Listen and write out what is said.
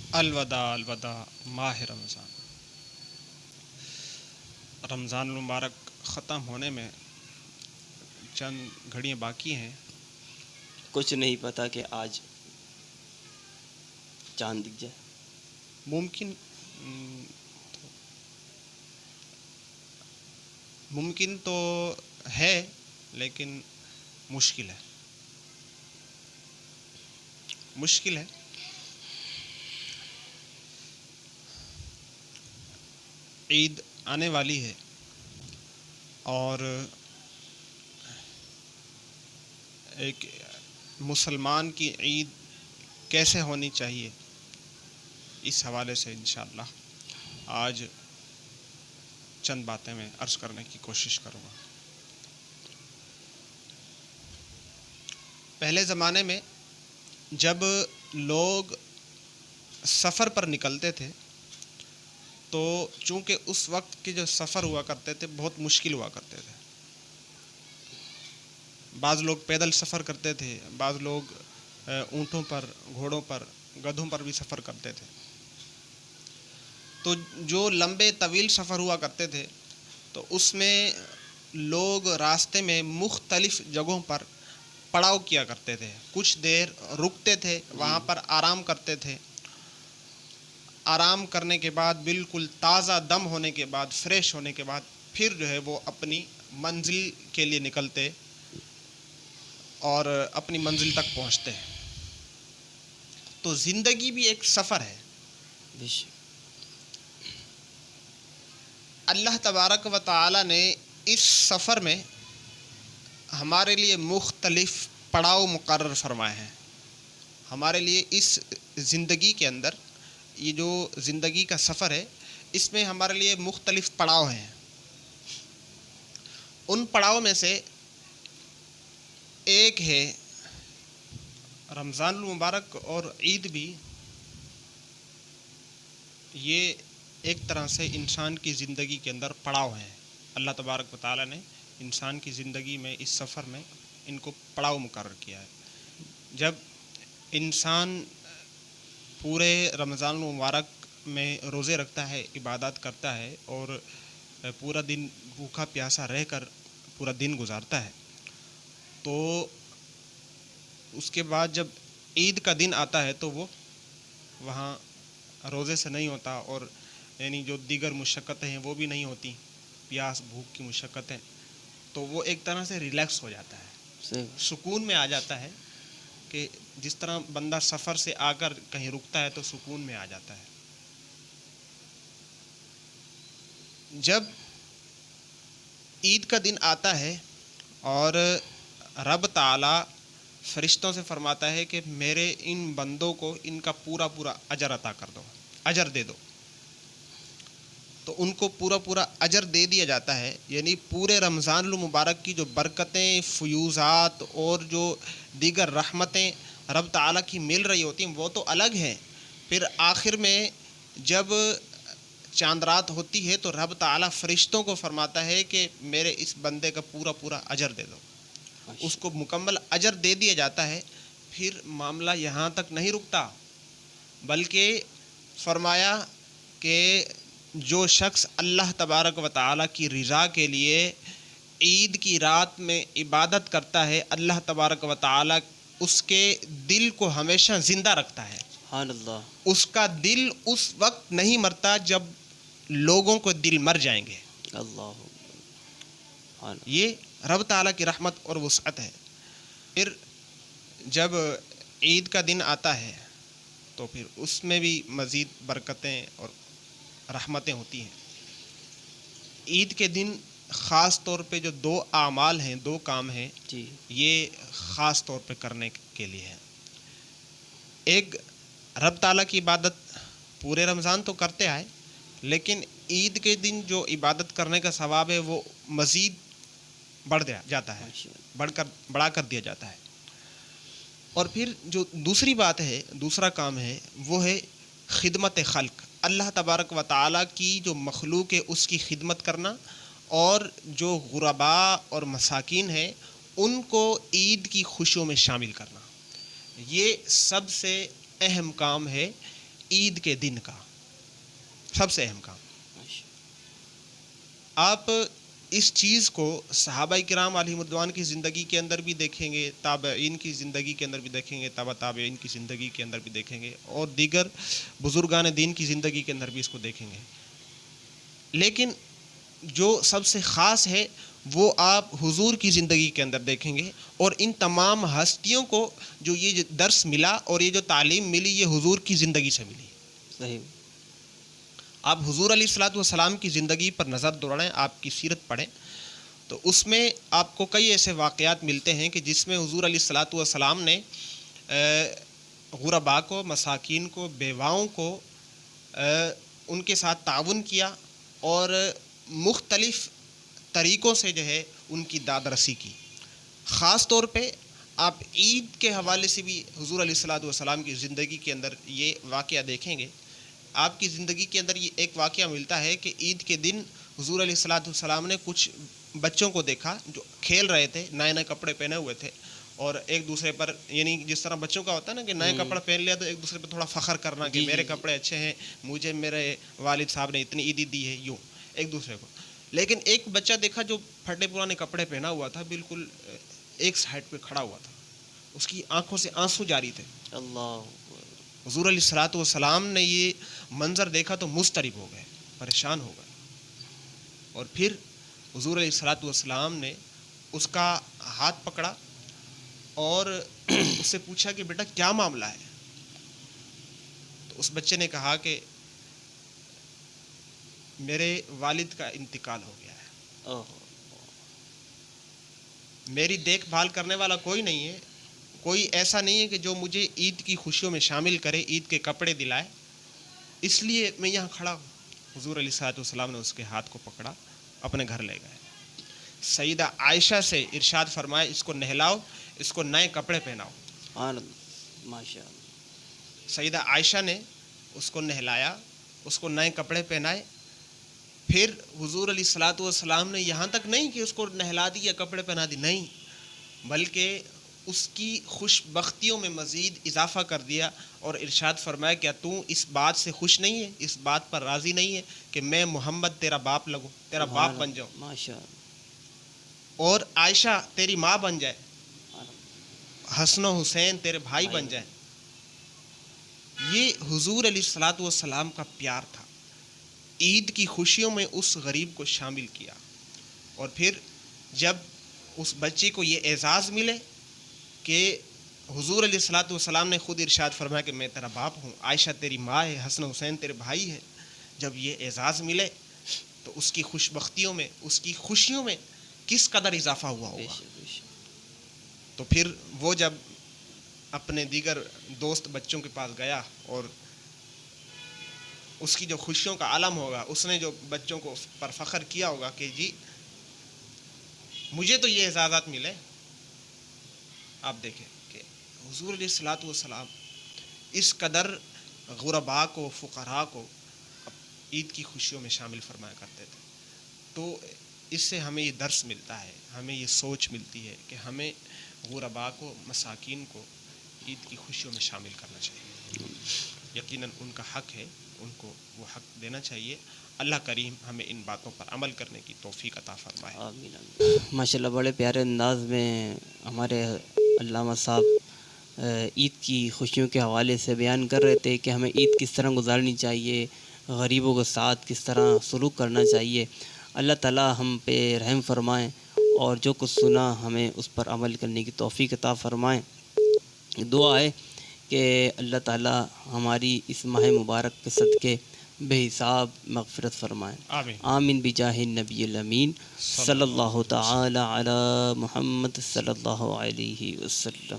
الوداع الوداع ماہ رمضان. رمضان المبارک ختم ہونے میں چند گھڑیاں باقی ہیں. کچھ نہیں پتا کہ آج چاند دکھ جائے. ممکن ممکن تو ہے لیکن مشکل ہے. مشکل ہے. عید آنے والی ہے اور ایک مسلمان کی عید کیسے ہونی چاہیے اس حوالے سے انشاءاللہ آج چند باتیں میں عرض کرنے کی کوشش کروں گا. پہلے زمانے میں جب لوگ سفر پر نکلتے تھے تو چونکہ اس وقت کے جو سفر ہوا کرتے تھے بہت مشکل ہوا کرتے تھے. بعض لوگ پیدل سفر کرتے تھے، بعض لوگ اونٹوں پر، گھوڑوں پر، گدھوں پر بھی سفر کرتے تھے. تو جو لمبے طویل سفر ہوا کرتے تھے تو اس میں لوگ راستے میں مختلف جگہوں پر پڑاؤ کیا کرتے تھے. کچھ دیر رکتے تھے، وہاں پر آرام کرتے تھے. آرام کرنے کے بعد بالکل تازہ دم ہونے کے بعد، فریش ہونے کے بعد پھر جو ہے وہ اپنی منزل کے لیے نکلتے اور اپنی منزل تک پہنچتے ہیں. تو زندگی بھی ایک سفر ہے. اللہ تبارک و تعالی نے اس سفر میں ہمارے لیے مختلف پڑاؤ مقرر فرمائے ہیں. ہمارے لیے اس زندگی کے اندر یہ جو زندگی کا سفر ہے اس میں ہمارے لیے مختلف پڑاؤ ہیں. ان پڑاؤ میں سے ایک ہے رمضان المبارک اور عید بھی. یہ ایک طرح سے انسان کی زندگی کے اندر پڑاؤ ہیں. اللہ تبارک و تعالی نے انسان کی زندگی میں اس سفر میں ان کو پڑاؤ مقرر کیا ہے. جب انسان پورے رمضان المبارک میں روزے رکھتا ہے، عبادات کرتا ہے اور پورا دن بھوکا پیاسا رہ کر پورا دن گزارتا ہے، تو اس کے بعد جب عید کا دن آتا ہے تو وہ وہاں روزے سے نہیں ہوتا اور یعنی جو دیگر مشقتیں ہیں وہ بھی نہیں ہوتی، پیاس بھوک کی مشقتیں. تو وہ ایک طرح سے ریلیکس ہو جاتا ہے، سکون میں آ جاتا ہے کہ جس طرح بندہ سفر سے آ کر کہیں رکتا ہے تو سکون میں آ جاتا ہے. جب عید کا دن آتا ہے اور رب تعالی فرشتوں سے فرماتا ہے کہ میرے ان بندوں کو ان کا پورا پورا اجر عطا کر دو، اجر دے دو، تو ان کو پورا پورا اجر دے دیا جاتا ہے. یعنی پورے رمضان المبارک کی جو برکتیں، فیوزات اور جو دیگر رحمتیں رب تعالیٰ کی مل رہی ہوتی ہیں وہ تو الگ ہیں. پھر آخر میں جب چاند رات ہوتی ہے تو رب تعالیٰ فرشتوں کو فرماتا ہے کہ میرے اس بندے کا پورا پورا اجر دے دو. اس کو مکمل اجر دے دیا جاتا ہے. پھر معاملہ یہاں تک نہیں رکتا بلکہ فرمایا کہ جو شخص اللہ تبارک و تعالیٰ کی رضا کے لیے عید کی رات میں عبادت کرتا ہے، اللہ تبارک و تعالیٰ اس کے دل کو ہمیشہ زندہ رکھتا ہے. سبحان اللہ. اس کا دل اس وقت نہیں مرتا جب لوگوں کو دل مر جائیں گے. اللہ. یہ رب تعالیٰ کی رحمت اور وسعت ہے. پھر جب عید کا دن آتا ہے تو پھر اس میں بھی مزید برکتیں اور رحمتیں ہوتی ہیں. عید کے دن خاص طور پہ جو دو اعمال ہیں، دو کام ہیں، یہ خاص طور پہ کرنے کے لیے ہیں. ایک رب تعالیٰ کی عبادت پورے رمضان تو کرتے آئے، لیکن عید کے دن جو عبادت کرنے کا ثواب ہے وہ مزید بڑھ جاتا ہے، بڑھا کر دیا جاتا ہے. اور پھر جو دوسری بات ہے، دوسرا کام ہے، وہ ہے خدمت خلق. اللہ تبارک و تعالیٰ کی جو مخلوق ہے اس کی خدمت کرنا، اور جو غرباء اور مساکین ہیں ان کو عید کی خوشیوں میں شامل کرنا. یہ سب سے اہم کام ہے عید کے دن کا سب سے اہم کام. آپ اس چیز کو صحابہ کرام علیہم الرضوان کی زندگی کے اندر بھی دیکھیں گے, تابعین کی زندگی کے اندر بھی دیکھیں گے, تابع تابعین کی زندگی کے اندر بھی دیکھیں گے, اور دیگر بزرگان دین کی زندگی کے اندر بھی اس کو دیکھیں گے. لیکن جو سب سے خاص ہے وہ آپ حضور کی زندگی کے اندر دیکھیں گے, اور ان تمام ہستیوں کو جو یہ درس ملا اور یہ جو تعلیم ملی یہ حضور کی زندگی سے ملی. صحیح. آپ حضور علیہ الصلوۃ والسلام کی زندگی پر نظر دوڑائیں, آپ کی سیرت پڑھیں, تو اس میں آپ کو کئی ایسے واقعات ملتے ہیں کہ جس میں حضور علیہ الصلوۃ والسلام نے غرباء کو, مساکین کو, بیواؤں کو ان کے ساتھ تعاون کیا اور مختلف طریقوں سے جو ہے ان کی داد رسی کی. خاص طور پہ آپ عید کے حوالے سے بھی حضور علیہ الصلوۃ والسلام کی زندگی کے اندر یہ واقعہ دیکھیں گے. آپ کی زندگی کے اندر یہ ایک واقعہ ملتا ہے کہ عید کے دن حضور علیہ الصلوۃ والسلام نے کچھ بچوں کو دیکھا جو کھیل رہے تھے, نئے نئے کپڑے پہنے ہوئے تھے, اور ایک دوسرے پر, یعنی جس طرح بچوں کا ہوتا ہے نا کہ نئے کپڑے پہن لیا تو ایک دوسرے پہ تھوڑا فخر کرنا کہ میرے کپڑے اچھے ہیں, مجھے میرے والد صاحب نے اتنی عیدی دی ہے, یوں ایک دوسرے کو. لیکن ایک بچہ دیکھا جو پھٹے پرانے کپڑے پہنا ہوا تھا, بالکل ایک سائڈ پہ کھڑا ہوا تھا, اس کی آنکھوں سے آنسو جاری تھے. اللہ. حضور علیہ الصلوۃ والسلام نے یہ منظر دیکھا تو مضطرب ہو گئے, پریشان ہو گئے, اور پھر حضور علیہ الصلوۃ والسلام نے اس کا ہاتھ پکڑا اور اس سے پوچھا کہ بیٹا کیا معاملہ ہے. تو اس بچے نے کہا کہ میرے والد کا انتقال ہو گیا ہے, میری دیکھ بھال کرنے والا کوئی نہیں ہے, کوئی ایسا نہیں ہے کہ جو مجھے عید کی خوشیوں میں شامل کرے, عید کے کپڑے دلائے, اس لیے میں یہاں کھڑا ہوں. حضور علیہ الصلوۃ والسلام نے اس کے ہاتھ کو پکڑا, اپنے گھر لے گئے. سیدہ عائشہ سے ارشاد فرمائے اس کو نہلاؤ, اس کو نئے کپڑے پہناؤ. ماشاء اللہ. سیدہ عائشہ نے اس کو نہلایا, اس کو نئے کپڑے پہنائے. پھر حضور علیہ الصلوۃ والسلام نے یہاں تک نہیں کہ اس کو نہلا دی یا کپڑے پہنا دی, نہیں, بلکہ اس کی خوش بختیوں میں مزید اضافہ کر دیا اور ارشاد فرمایا کیا تو اس بات سے خوش نہیں ہے, اس بات پر راضی نہیں ہے کہ میں محمد تیرا باپ لگوں, تیرا باپ بن جاؤں, ماشاء اللہ, اور عائشہ تیری ماں بن جائے, حسن و حسین تیرے بھائی بن جائیں. یہ حضور علیہ الصلوۃ والسلام کا پیار تھا. عید کی خوشیوں میں اس غریب کو شامل کیا, اور پھر جب اس بچے کو یہ اعزاز ملے کہ حضور علیہ الصلوۃ والسلام نے خود ارشاد فرمایا کہ میں تیرا باپ ہوں, عائشہ تیری ماں ہے, حسن حسین تیرے بھائی ہے, جب یہ اعزاز ملے تو اس کی خوش بختیوں میں, اس کی خوشیوں میں کس قدر اضافہ ہوا ہوگا. تو پھر وہ جب اپنے دیگر دوست بچوں کے پاس گیا اور اس کی جو خوشیوں کا عالم ہوگا, اس نے جو بچوں کو پر فخر کیا ہوگا کہ جی مجھے تو یہ اعزازات ملے. آپ دیکھیں کہ حضور علیہ الصلوۃ والسلام اس قدر غرباء کو, فقراء کو عید کی خوشیوں میں شامل فرمایا کرتے تھے. تو اس سے ہمیں یہ درس ملتا ہے, ہمیں یہ سوچ ملتی ہے کہ ہمیں غرباء کو, مساکین کو عید کی خوشیوں میں شامل کرنا چاہیے. یقیناً ان کا حق ہے, ان کو وہ حق دینا چاہیے. اللہ کریم ہمیں ان باتوں پر عمل کرنے کی توفیق عطا فرمائے. آمین. ماشاء اللہ, بڑے پیارے انداز میں ہمارے علامہ صاحب عید کی خوشیوں کے حوالے سے بیان کر رہے تھے کہ ہمیں عید کس طرح گزارنی چاہیے, غریبوں کے ساتھ کس طرح سلوک کرنا چاہیے. اللہ تعالیٰ ہم پہ رحم فرمائیں اور جو کچھ سنا ہمیں اس پر عمل کرنے کی توفیق عطا فرمائیں. دعا ہے کہ اللہ تعالیٰ ہماری اس ماہ مبارک کے صدقے بے حساب مغفرت فرمائیں. آمین بجاہ النبی الامین صلی اللہ تعالی علی محمد صلی اللہ علیہ وسلم.